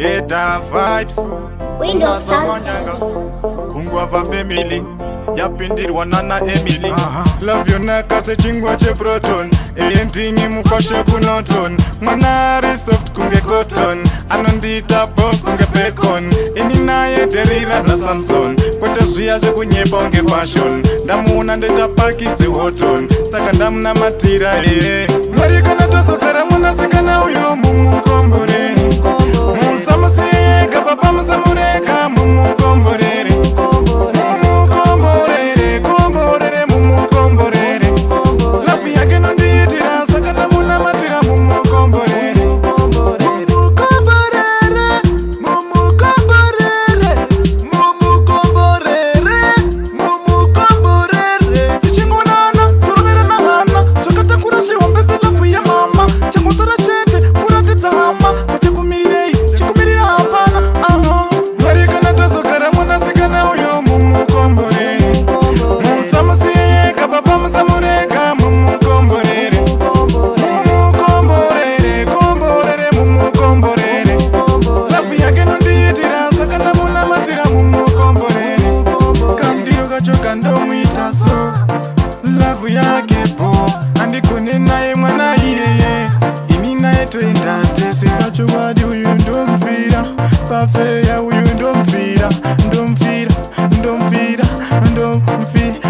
Better vibes Windows Sounds Kungwava family yapindirwa nana Emily Love yonaka sechingwa che proton Eyendingi mukoshe kunoton Mwanari soft kunge cotton Anondita pop kunge bacon Ini naye derira na Samson Kwete zviya zvekunyepa unge passion Ndamuona ndeta paki se hoton Saka ndamuna matira Mwari kana tosokara munasikana uyo mumukombore Musamusiyeka papa musamureka mumukomborere Mumukomborere, komborere mumukomborere Lafi yake nondiitira saka ndamuna matira mumukomborere Mumukomborere, mumukomborere Mumukomborere, mumukomborere Tichingunana, suruvere na hana Shakatakura shihombese lafi ya mama Changusara chete, kuratidza hama Kuchikumirirei, chikumirira hapana Marikana tasokara munasikana uyo mumukomborere Musamusiyeka papa musamureka mumukomborere Mumukomborere, komborere mumukomborere Lafi yake nondiitira saka ndamuna matira mumukomborere Kamdiro kacho kandomuita so Lavu yake po andikone naye mwana iyeye Ini naye toenda tese Kachowadi uyu ndomfira Pafeya uyu ndomfira Ndomfira, ndomfira, ndomfira